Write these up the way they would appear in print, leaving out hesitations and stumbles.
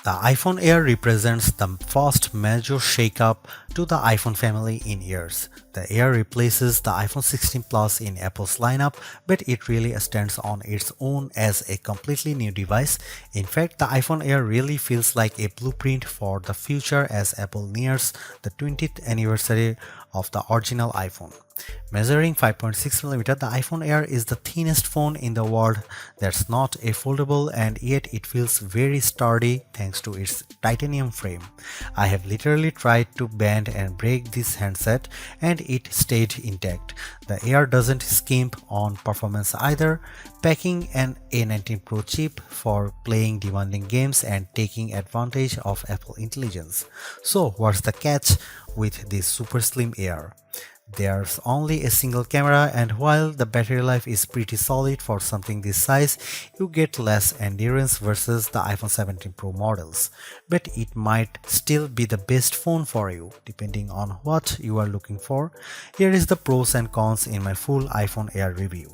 The iPhone Air represents the first major shakeup to the iPhone family in years. The Air replaces the iPhone 16 Plus in Apple's lineup, but it really stands on its own as a completely new device. In fact, the iPhone Air really feels like a blueprint for the future as Apple nears the 20th anniversary of the original iPhone. Measuring 5.6mm, the iPhone Air is the thinnest phone in the world that's not a foldable, and yet it feels very sturdy thanks to its titanium frame. I have literally tried to bend and break this handset and it stayed intact. The Air doesn't skimp on performance either, packing an A19 Pro chip for playing demanding games and taking advantage of Apple intelligence. So what's the catch with this super slim Air? There's only a single camera, and while the battery life is pretty solid for something this size, you get less endurance versus the iPhone 17 Pro models. But it might still be the best phone for you, depending on what you are looking for. Here is the pros and cons in my full iPhone Air review.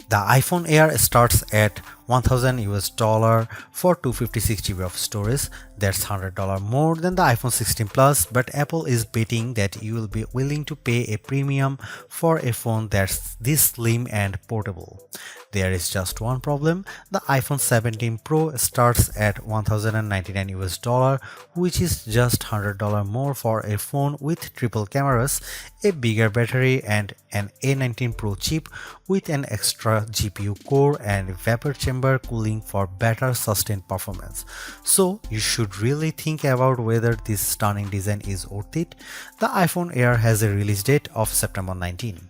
The iPhone Air starts at $1,000 for 256GB of storage. That's $100 more than the iPhone 16 Plus, but Apple is betting that you will be willing to pay a premium for a phone that's this slim and portable. There is just one problem. The iPhone 17 Pro starts at $1,099, which is just $100 more for a phone with triple cameras, a bigger battery, and an A19 Pro chip with an extra GPU core and vapor chamber cooling for better sustained performance. So you should really think about whether this stunning design is worth it. The iPhone Air has a release date of September 19.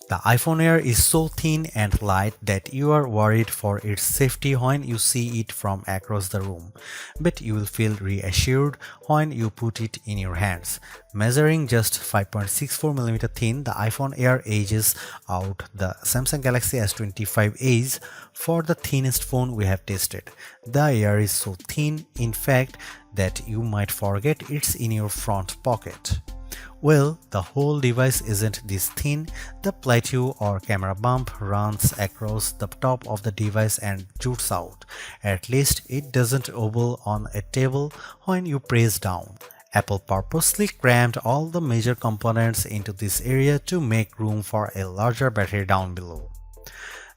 The iPhone Air is so thin and light that you are worried for its safety when you see it from across the room, but you will feel reassured when you put it in your hands. Measuring just 5.64mm thin, the iPhone Air edges out the Samsung Galaxy S25 Edge for the thinnest phone we have tested. The Air is so thin, in fact, that you might forget it's in your front pocket. Well, the whole device isn't this thin. The plateau or camera bump runs across the top of the device and jutes out. At least it doesn't wobble on a table when you press down. Apple purposely crammed all the major components into this area to make room for a larger battery down below.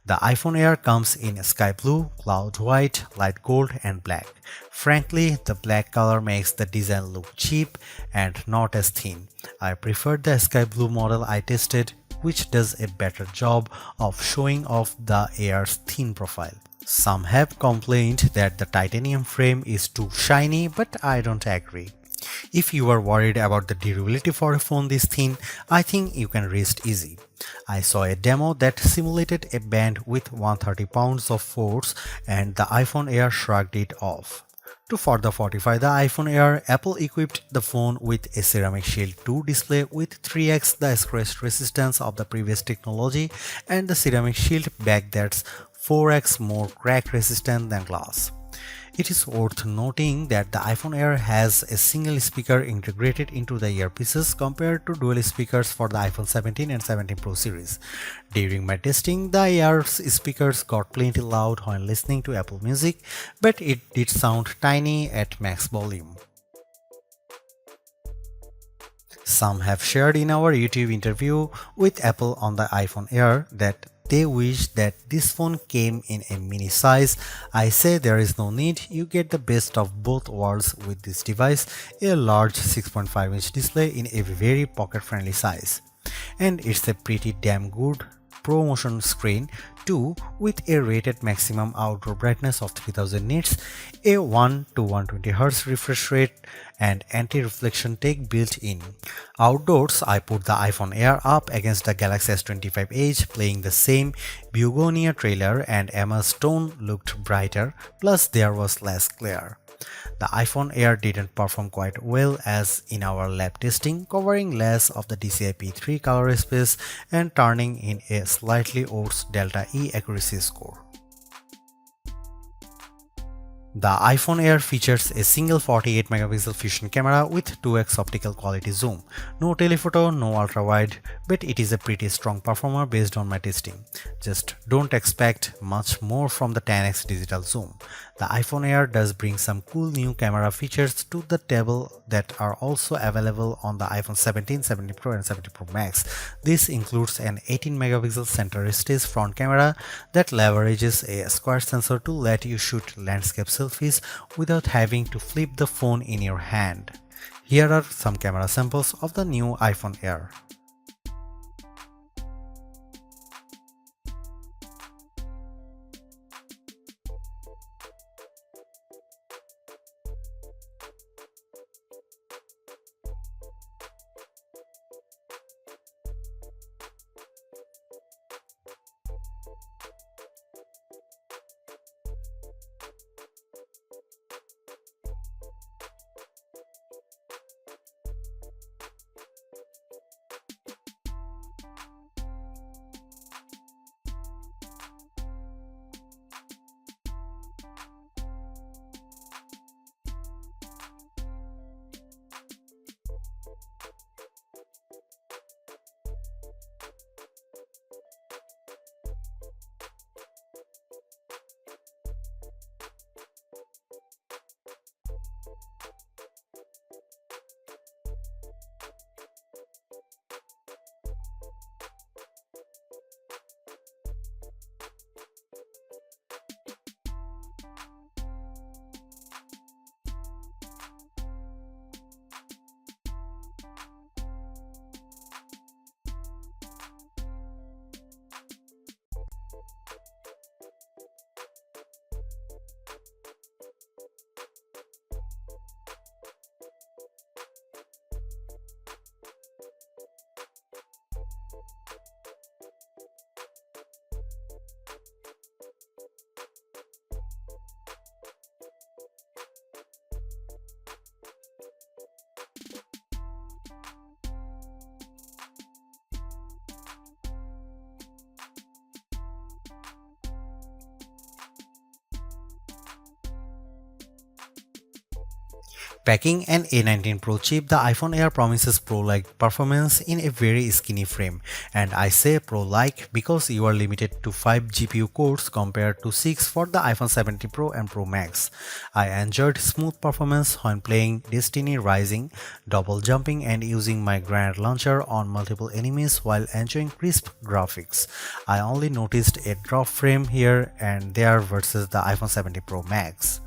The iPhone Air comes in sky blue, cloud white, light gold, and black. Frankly, the black color makes the design look cheap and not as thin. I preferred the sky blue model I tested, which does a better job of showing off the Air's thin profile. Some have complained that the titanium frame is too shiny, but I don't agree. If you are worried about the durability for a phone this thin, I think you can rest easy. I saw a demo that simulated a band with 130 pounds of force and the iPhone Air shrugged it off. To further fortify the iPhone Air, Apple equipped the phone with a Ceramic Shield 2 display with 3x the scratch resistance of the previous technology and the Ceramic Shield back that's 4x more crack resistant than glass. It is worth noting that the iPhone Air has a single speaker integrated into the earpieces compared to dual speakers for the iPhone 17 and 17 Pro series. During my testing, the Air's speakers got plenty loud when listening to Apple Music, but it did sound tiny at max volume. Some have shared in our YouTube interview with Apple on the iPhone Air that they wish that this phone came in a mini size. I say there is no need, you get the best of both worlds with this device, a large 6.5-inch display in a very pocket-friendly size. And it's a pretty damn good ProMotion screen too, with a rated maximum outdoor brightness of 3000 nits, a 1 to 120Hz refresh rate, and anti-reflection tech built in. Outdoors, I put the iPhone Air up against the Galaxy S25 Edge, playing the same Begonia trailer, and Emma's tone looked brighter, plus there was less glare. The iPhone Air didn't perform quite well as in our lab testing, covering less of the DCI-P3 color space and turning in a slightly worse Delta E accuracy score. The iPhone Air features a single 48 megapixel fusion camera with 2x optical quality zoom. No telephoto, no ultra-wide, but it is a pretty strong performer based on my testing. Just don't expect much more from the 10x digital zoom. The iPhone Air does bring some cool new camera features to the table that are also available on the iPhone 17, 17 Pro and 17 Pro Max. This includes an 18 megapixel center stage front camera that leverages a square sensor to let you shoot landscape selfies without having to flip the phone in your hand. Here are some camera samples of the new iPhone Air. Packing an A19 Pro chip, the iPhone Air promises Pro-like performance in a very skinny frame. And I say Pro-like because you are limited to 5 GPU cores compared to 6 for the iPhone 17 Pro and Pro Max. I enjoyed smooth performance when playing Destiny Rising, double jumping and using my grenade launcher on multiple enemies while enjoying crisp graphics. I only noticed a drop frame here and there versus the iPhone 17 Pro Max.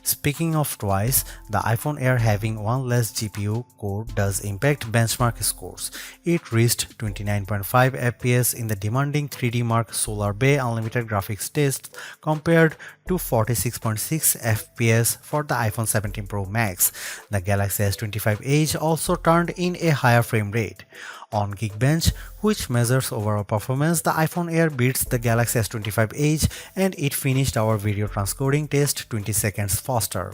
Speaking of twice, the iPhone Air having one less GPU core does impact benchmark scores. It reached 29.5 FPS in the demanding 3D Mark Solar Bay Unlimited graphics test compared to 46.6 FPS for the iPhone 17 Pro Max. The Galaxy S25 Edge also turned in a higher frame rate. On Geekbench, which measures overall performance, the iPhone Air beats the Galaxy S25 Edge and it finished our video transcoding test 20 seconds faster.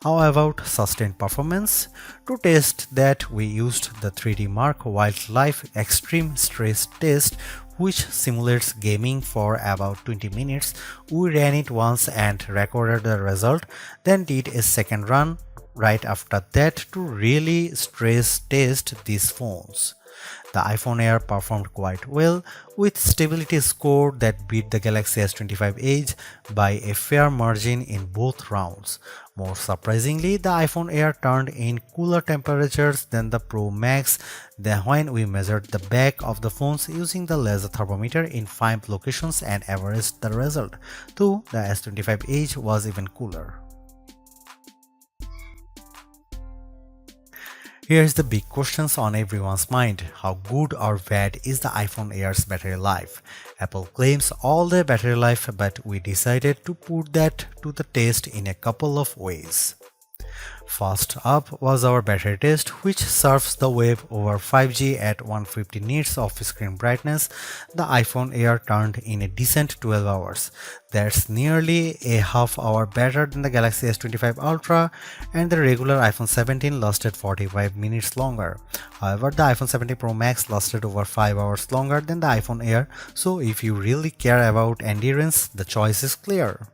How about sustained performance? To test that, we used the 3D Mark Wildlife Extreme Stress Test, which simulates gaming for about 20 minutes. We ran it once and recorded the result, then did a second run right after that to really stress test these phones. The iPhone Air performed quite well, with stability score that beat the Galaxy S25 Edge by a fair margin in both rounds. More surprisingly, the iPhone Air turned in cooler temperatures than the Pro Max when we measured the back of the phones using the laser thermometer in 5 locations and averaged the result, though the S25 Edge was even cooler. Here's the big questions on everyone's mind. How good or bad is the iPhone Air's battery life? Apple claims all the battery life, but we decided to put that to the test in a couple of ways. First up was our battery test, which surfs the web over 5G at 150 nits of screen brightness. The iPhone Air turned in a decent 12 hours. That's nearly a half hour better than the Galaxy S25 Ultra, and the regular iPhone 17 lasted 45 minutes longer. However, the iPhone 17 Pro Max lasted over 5 hours longer than the iPhone Air, so if you really care about endurance, the choice is clear.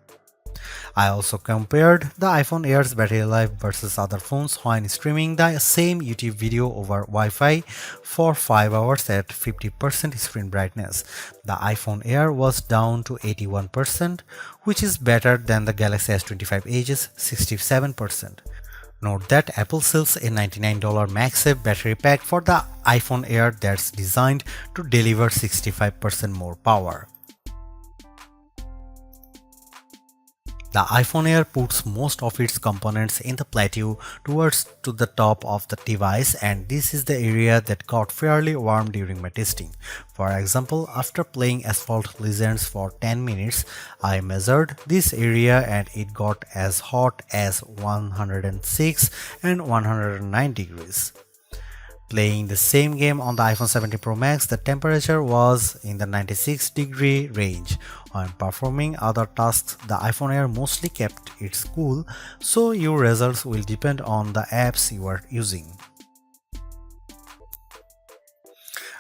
I also compared the iPhone Air's battery life versus other phones when streaming the same YouTube video over Wi-Fi for 5 hours at 50% screen brightness. The iPhone Air was down to 81%, which is better than the Galaxy S25 Edge's 67%. Note that Apple sells a $99 MagSafe Battery Pack for the iPhone Air that's designed to deliver 65% more power. The iPhone Air puts most of its components in the plateau towards to the top of the device, and this is the area that got fairly warm during my testing. For example, after playing Asphalt Legends for 10 minutes, I measured this area and it got as hot as 106 and 109 degrees. Playing the same game on the iPhone 17 Pro Max, the temperature was in the 96-degree range. When performing other tasks, the iPhone Air mostly kept it cool, so your results will depend on the apps you are using.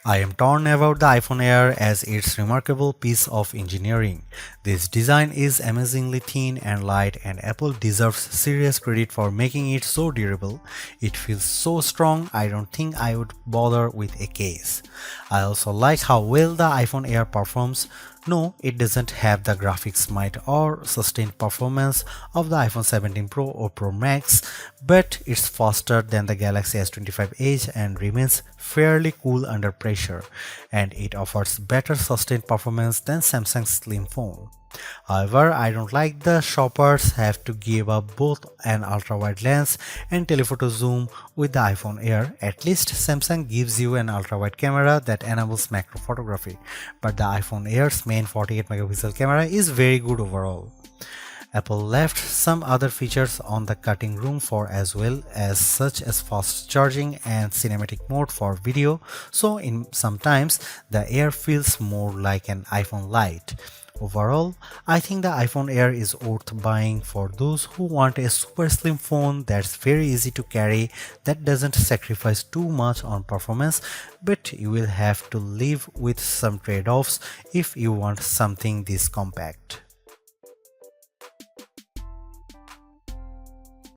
I am torn about the iPhone Air as its remarkable piece of engineering. This design is amazingly thin and light, and Apple deserves serious credit for making it so durable. It feels so strong, I don't think I would bother with a case. I also like how well the iPhone Air performs. No, it doesn't have the graphics might or sustained performance of the iPhone 17 Pro or Pro Max, but it's faster than the Galaxy S25 Edge and remains fairly cool under pressure, and it offers better sustained performance than Samsung's slim phone. However, I don't like the shoppers have to give up both an ultra-wide lens and telephoto zoom with the iPhone Air. At least Samsung gives you an ultra-wide camera that enables macro photography, but the iPhone Air's main 48 megapixel camera is very good overall. Apple left some other features on the cutting room floor as well, as such as fast charging and cinematic mode for video, so sometimes the Air feels more like an iPhone Lite. Overall, I think the iPhone Air is worth buying for those who want a super slim phone that's very easy to carry, that doesn't sacrifice too much on performance, but you will have to live with some trade-offs if you want something this compact.